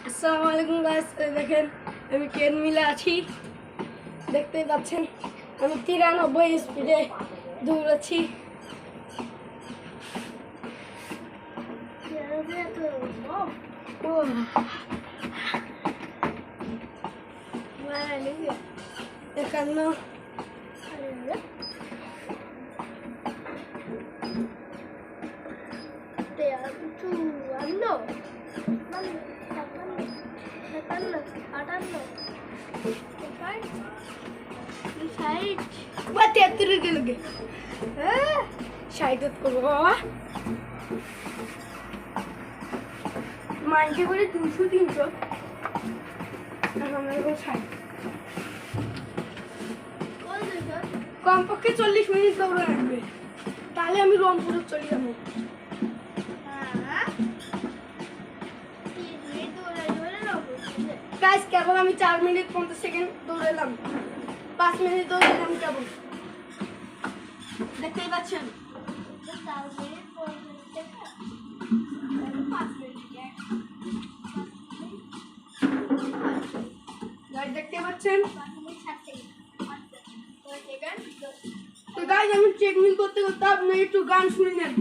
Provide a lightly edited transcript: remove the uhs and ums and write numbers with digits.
আসসালামু আলাইকুম গাইস, দেখেন আমি ট্রেন মিলে আছি। দেখতেই পাচ্ছেন আমি 93 স্পিডে দৌড়াচ্ছি। একান্ন, মাইকে করে 200-300 কমপক্ষে 40 মিনিট দৌড়ে রাখবে, তাহলে আমি রংপুরে চলে যাবো। গাইস কেবল আমি 4 মিনিট 50 সেকেন্ড দৌড়ালাম, 5 মিনিট দৌড়ালাম কেবল, দেখতেই পাচ্ছেন। দেখতে পাচ্ছেন তো গাইস, আমি ট্রেডমিল করতে করতে আপনার একটু গান শুনে নেন।